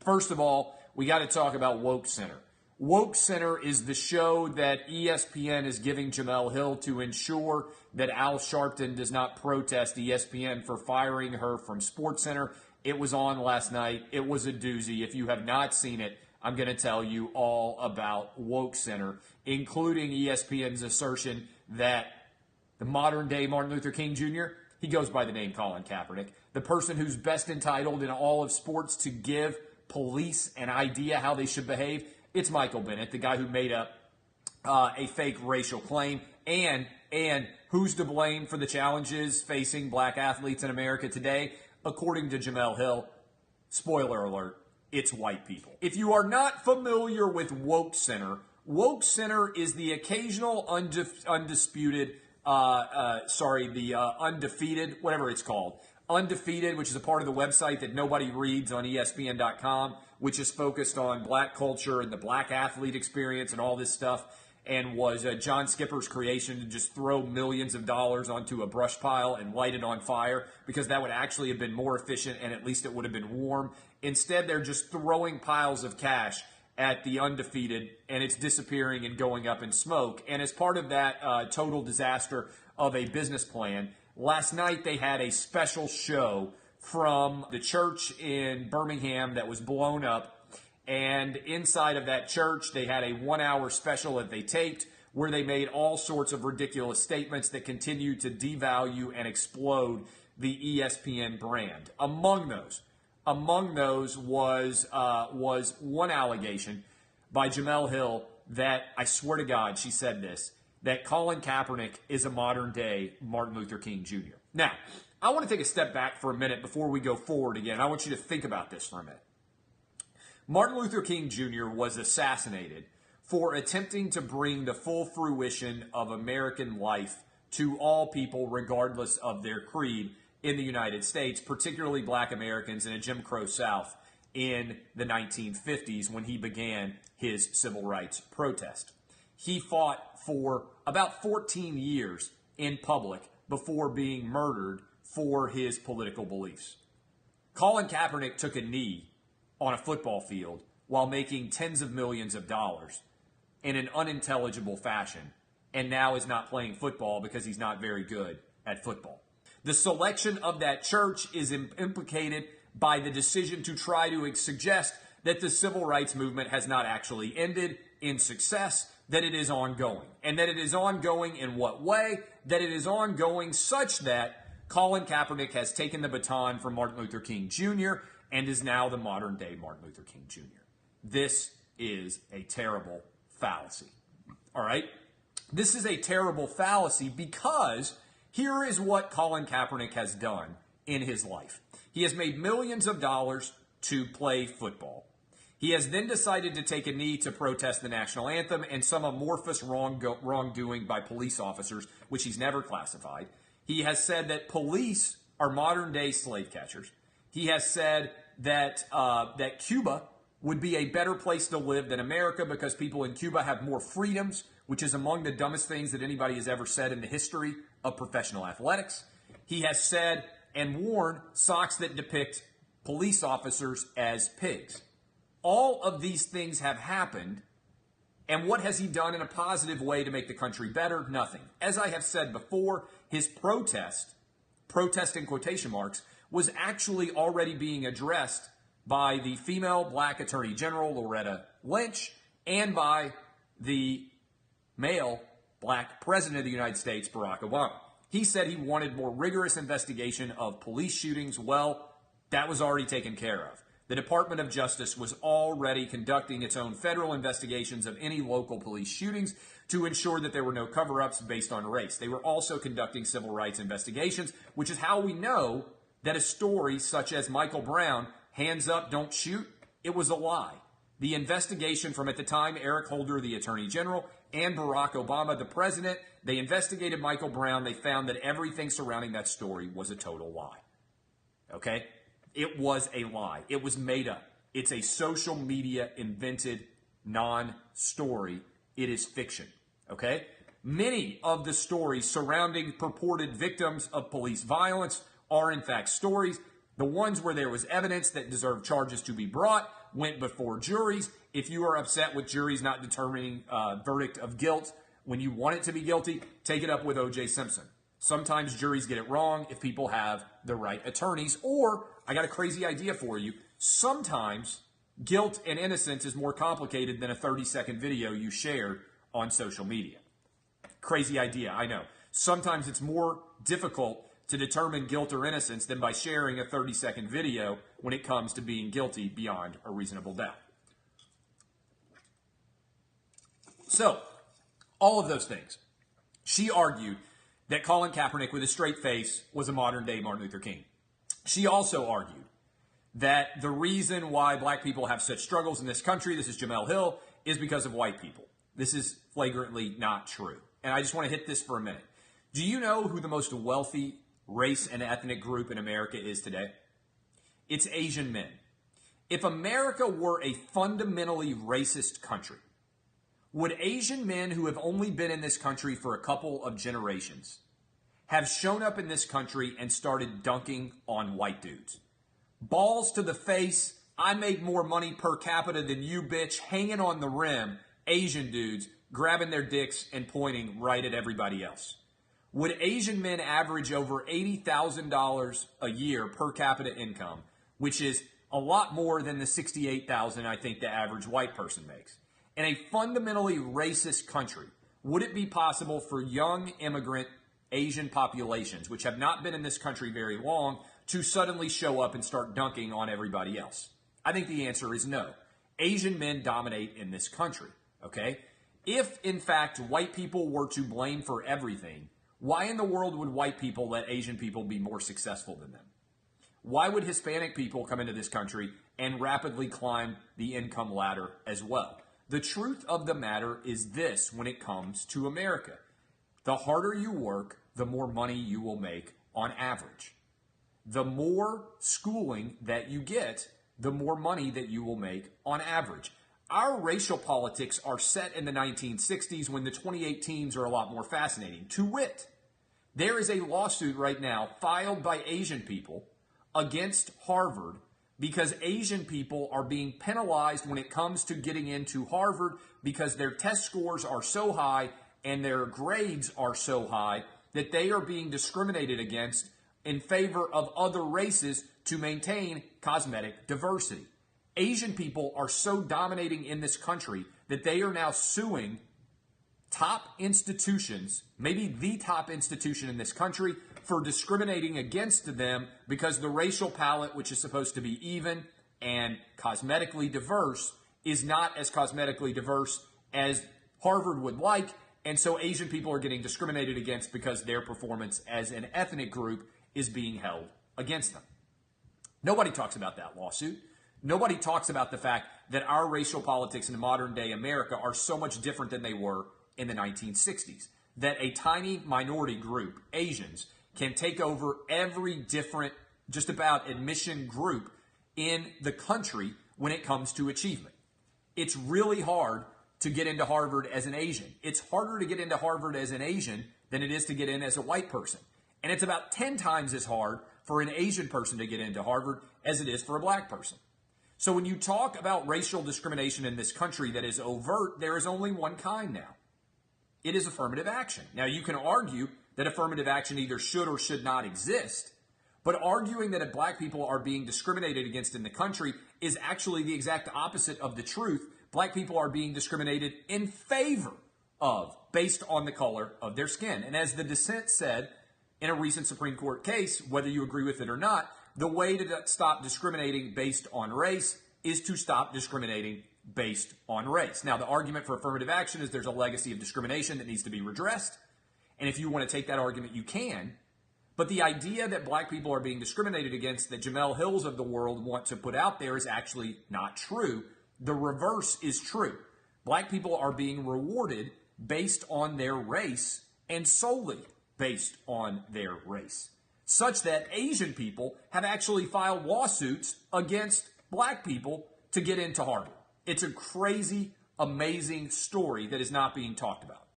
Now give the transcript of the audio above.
First of all, we got to talk about Woke Center. Woke Center is the show that ESPN is giving Jemele Hill to ensure that Al Sharpton does not protest ESPN for firing her from SportsCenter. It was on last night. It was a doozy. If you have not seen it, I'm going to tell you all about Woke Center, including ESPN's assertion that the modern-day Martin Luther King Jr., he goes by the name Colin Kaepernick, the person who's best entitled in all of sports to give police an idea how they should behave, it's Michael Bennett, the guy who made up a fake racial claim. And who's to blame for the challenges facing black athletes in America today? According to Jemele Hill, spoiler alert, it's white people. If you are not familiar with Woke Center is the occasional undefeated, whatever it's called. Undefeated, which is a part of the website that nobody reads on ESPN.com, which is focused on black culture and the black athlete experience and all this stuff, and was John Skipper's creation to just throw millions of dollars onto a brush pile and light it on fire, because that would actually have been more efficient and at least it would have been warm. Instead, they're just throwing piles of cash at the undefeated, and it's disappearing and going up in smoke. And as part of that total disaster of a business plan, last night they had a special show from the church in Birmingham that was blown up. And inside of that church, they had a 1-hour special that they taped where they made all sorts of ridiculous statements that continue to devalue and explode the ESPN brand. Among those was one allegation by Jemele Hill that, I swear to God, she said this, that Colin Kaepernick is a modern-day Martin Luther King Jr. Now, I want to take a step back for a minute before we go forward again. I want you to think about this for a minute. Martin Luther King Jr. was assassinated for attempting to bring the full fruition of American life to all people, regardless of their creed, in the United States, particularly black Americans in a Jim Crow South in the 1950s when he began his civil rights protest. He fought for about 14 years in public before being murdered for his political beliefs. Colin Kaepernick took a knee on a football field while making tens of millions of dollars in an unintelligible fashion, and now is not playing football because he's not very good at football. The selection of that church is implicated by the decision to try to suggest that the civil rights movement has not actually ended in success, that it is ongoing. And that it is ongoing in what way? That it is ongoing such that Colin Kaepernick has taken the baton from Martin Luther King Jr. and is now the modern-day Martin Luther King Jr. This is a terrible fallacy. All right? This is a terrible fallacy because here is what Colin Kaepernick has done in his life. He has made millions of dollars to play football. He has then decided to take a knee to protest the national anthem and some amorphous wrongdoing by police officers, which he's never classified. He has said that police are modern-day slave catchers. He has said that that Cuba would be a better place to live than America because people in Cuba have more freedoms, which is among the dumbest things that anybody has ever said in the history of professional athletics. He has said and worn socks that depict police officers as pigs. All of these things have happened, and what has he done in a positive way to make the country better? Nothing. As I have said before, his protest in quotation marks, was actually already being addressed by the female black Attorney General, Loretta Lynch, and by the male black President of the United States, Barack Obama. He said he wanted more rigorous investigation of police shootings. Well, that was already taken care of. The Department of Justice was already conducting its own federal investigations of any local police shootings to ensure that there were no cover-ups based on race. They were also conducting civil rights investigations, which is how we know that a story such as Michael Brown, hands up, don't shoot, it was a lie. The investigation from, at the time, Eric Holder, the Attorney General, and Barack Obama, the President, they investigated Michael Brown. They found that everything surrounding that story was a total lie. Okay? It was a lie. It was made up. It's a social media invented non-story. It is fiction. Okay? Many of the stories surrounding purported victims of police violence are in fact stories, The ones where there was evidence that deserved charges to be brought went before juries. If you are upset with juries not determining a verdict of guilt when you want it to be guilty, take it up with O.J. Simpson. Sometimes juries get it wrong if people have the right attorneys. Or, I got a crazy idea for you, sometimes guilt and innocence is more complicated than a 30-second video you shared on social media. Crazy idea, I know. Sometimes it's more difficult to determine guilt or innocence than by sharing a 30-second video when it comes to being guilty beyond a reasonable doubt. So, all of those things. She argued that Colin Kaepernick with a straight face was a modern-day Martin Luther King. She also argued that the reason why black people have such struggles in this country, this is Jemele Hill, is because of white people. This is flagrantly not true. And I just want to hit this for a minute. Do you know who the most wealthy race and ethnic group in America is today? It's Asian men. If America were a fundamentally racist country, would Asian men who have only been in this country for a couple of generations have shown up in this country and started dunking on white dudes? Balls to the face, I make more money per capita than you, bitch, hanging on the rim, Asian dudes grabbing their dicks and pointing right at everybody else. Would Asian men average over $80,000 a year per capita income, which is a lot more than the $68,000 I think the average white person makes? In a fundamentally racist country, would it be possible for young immigrant Asian populations, which have not been in this country very long, to suddenly show up and start dunking on everybody else? I think the answer is no. Asian men dominate in this country, okay? If, in fact, white people were to blame for everything, why in the world would white people let Asian people be more successful than them? Why would Hispanic people come into this country and rapidly climb the income ladder as well? The truth of the matter is this when it comes to America. The harder you work, the more money you will make on average. The more schooling that you get, the more money that you will make on average. Our racial politics are set in the 1960s when the 2018s are a lot more fascinating. To wit, there is a lawsuit right now filed by Asian people against Harvard because Asian people are being penalized when it comes to getting into Harvard because their test scores are so high and their grades are so high that they are being discriminated against in favor of other races to maintain cosmetic diversity. Asian people are so dominating in this country that they are now suing top institutions, maybe the top institution in this country, for discriminating against them because the racial palette, which is supposed to be even and cosmetically diverse, is not as cosmetically diverse as Harvard would like, and so Asian people are getting discriminated against because their performance as an ethnic group is being held against them. Nobody talks about that lawsuit. Nobody talks about the fact that our racial politics in modern day America are so much different than they were in the 1960s. That a tiny minority group, Asians, can take over every different, just about admission group in the country when it comes to achievement. It's really hard to get into Harvard as an Asian. It's harder to get into Harvard as an Asian than it is to get in as a white person. And it's about 10 times as hard for an Asian person to get into Harvard as it is for a black person. So when you talk about racial discrimination in this country that is overt, there is only one kind now. It is affirmative action. Now, you can argue that affirmative action either should or should not exist, but arguing that black people are being discriminated against in the country is actually the exact opposite of the truth. Black people are being discriminated in favor of, based on the color of their skin. And as the dissent said in a recent Supreme Court case, whether you agree with it or not, the way to stop discriminating based on race is to stop discriminating based on race. Now, the argument for affirmative action is there's a legacy of discrimination that needs to be redressed. And if you want to take that argument, you can. But the idea that black people are being discriminated against, that Jemele Hills of the world want to put out there, is actually not true. The reverse is true. Black people are being rewarded based on their race and solely based on their race, such that Asian people have actually filed lawsuits against black people to get into Harvard. It's a crazy, amazing story that is not being talked about.